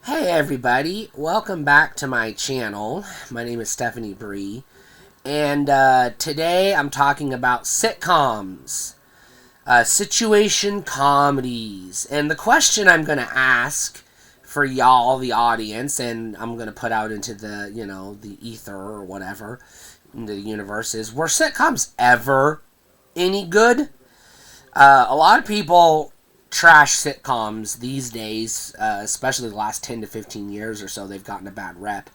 Hey everybody, welcome back to my channel. My name is Stephanie Bree, and today I'm talking about sitcoms, situation comedies. And the question I'm going to ask for y'all, the audience, and I'm going to put out into the ether or whatever, into the universe is, were sitcoms ever any good? A lot of people trash sitcoms these days, especially the last 10 to 15 years or so. They've gotten a bad rep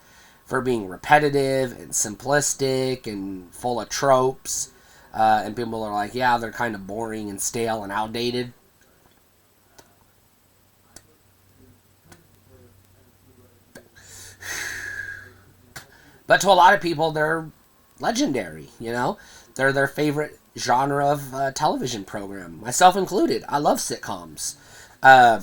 for being repetitive and simplistic and full of tropes. And people are like, yeah, they're kind of boring and stale and outdated. But to a lot of people, they're legendary, you know? They're their favorite genre of television program, myself included. I love sitcoms. Uh,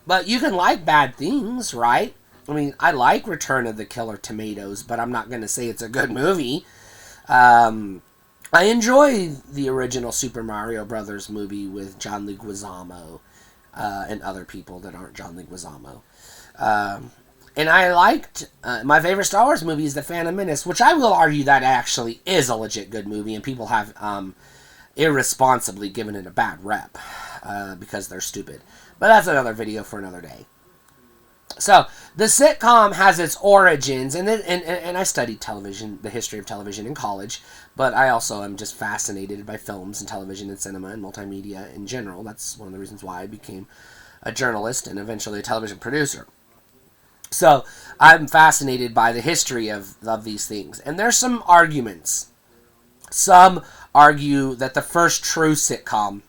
but you can like bad things, right? I mean, I like Return of the Killer Tomatoes, but I'm not going to say it's a good movie. Um, I enjoy the original Super Mario Brothers movie with John Leguizamo and other people that aren't John Leguizamo. Um, and I liked my favorite Star Wars movie is The Phantom Menace, which I will argue that actually is a legit good movie, and people have irresponsibly given it a bad rep because they're stupid. But that's another video for another day. So the sitcom has its origins, and I studied television, the history of television in college, but I also am just fascinated by films and television and cinema and multimedia in general. That's one of the reasons why I became a journalist and eventually a television producer. So I'm fascinated by the history of these things. And there's some arguments. Some argue that the first true sitcom,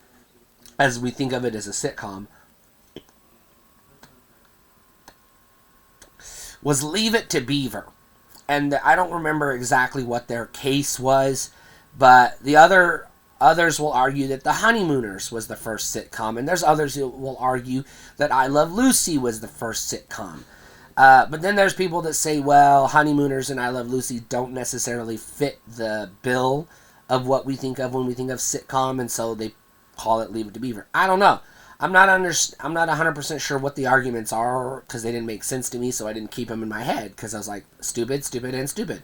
as we think of it as a sitcom, was Leave It to Beaver. And I don't remember exactly what their case was, but others will argue that The Honeymooners was the first sitcom, and there's others who will argue that I Love Lucy was the first sitcom. But then there's people that say, well, Honeymooners and I Love Lucy don't necessarily fit the bill of what we think of when we think of sitcom, and so they call it Leave It to Beaver. I don't know. I'm not 100% sure what the arguments are because they didn't make sense to me, so I didn't keep them in my head because I was like, stupid, stupid, and stupid.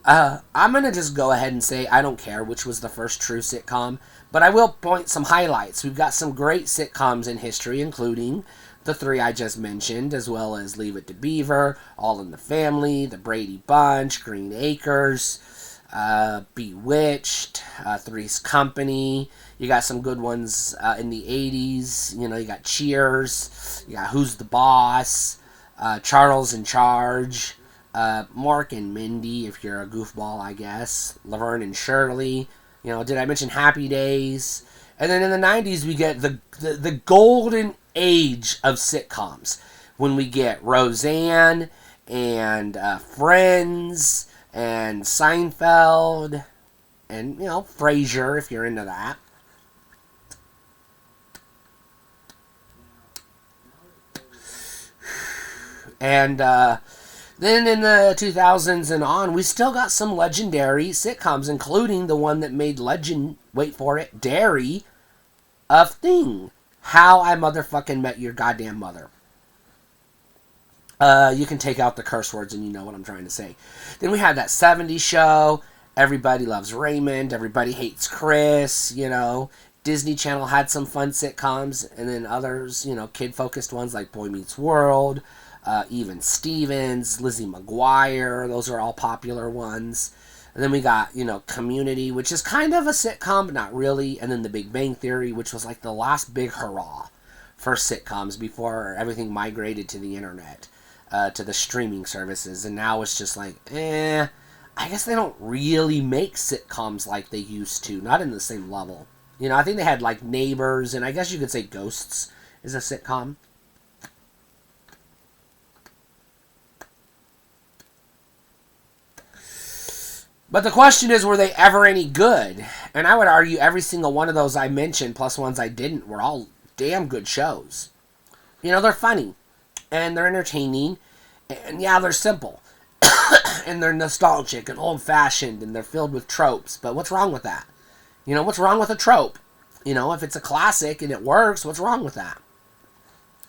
I'm going to just go ahead and say I don't care which was the first true sitcom, but I will point some highlights. We've got some great sitcoms in history, including the three I just mentioned, as well as Leave It to Beaver, All in the Family, The Brady Bunch, Green Acres, Bewitched, Three's Company. You got some good ones in the 80s. You know, you got Cheers, you got Who's the Boss, Charles in Charge, Mark and Mindy, if you're a goofball, I guess, Laverne and Shirley. You know, did I mention Happy Days? And then in the 90s, we get the golden age of sitcoms when we get Roseanne and Friends and Seinfeld and, you know, Frasier, if you're into that. And then in the 2000s and on, we still got some legendary sitcoms, including the one that made legend, wait for it, dairy of Thing. How I Motherfucking Met Your Goddamn Mother. You can take out the curse words and you know what I'm trying to say. Then we had that 70s show, Everybody Loves Raymond, Everybody Hates Chris, you know. Disney Channel had some fun sitcoms, and then others, you know, kid-focused ones like Boy Meets World, Even Stevens, Lizzie McGuire, those are all popular ones. And then we got, you know, Community, which is kind of a sitcom, but not really. And then The Big Bang Theory, which was like the last big hurrah for sitcoms before everything migrated to the internet, to the streaming services. And now it's just like, I guess they don't really make sitcoms like they used to, not in the same level. You know, I think they had like Neighbors, and I guess you could say Ghosts is a sitcom. But the question is, were they ever any good? And I would argue every single one of those I mentioned, plus ones I didn't, were all damn good shows. You know, they're funny, and they're entertaining, and yeah, they're simple, and they're nostalgic and old-fashioned, and they're filled with tropes. But what's wrong with that? You know, what's wrong with a trope? You know, if it's a classic and it works, what's wrong with that?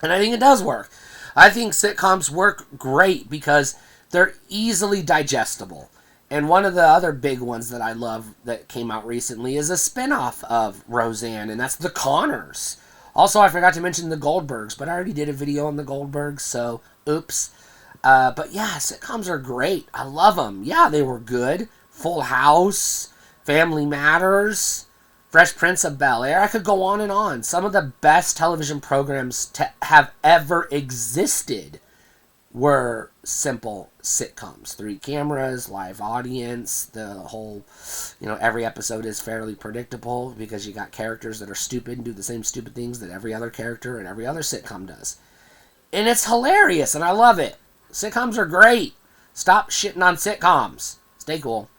And I think it does work. I think sitcoms work great because they're easily digestible. And one of the other big ones that I love that came out recently is a spinoff of Roseanne, and that's The Connors. Also, I forgot to mention The Goldbergs, but I already did a video on The Goldbergs, so oops. But yeah, sitcoms are great. I love them. Yeah, they were good. Full House, Family Matters, Fresh Prince of Bel-Air. I could go on and on. Some of the best television programs to have ever existed were simple sitcoms. 3 cameras, live audience, the whole, every episode is fairly predictable because you got characters that are stupid and do the same stupid things that every other character and every other sitcom does. And it's hilarious, and I love it. Sitcoms are great. Stop shitting on sitcoms. Stay cool.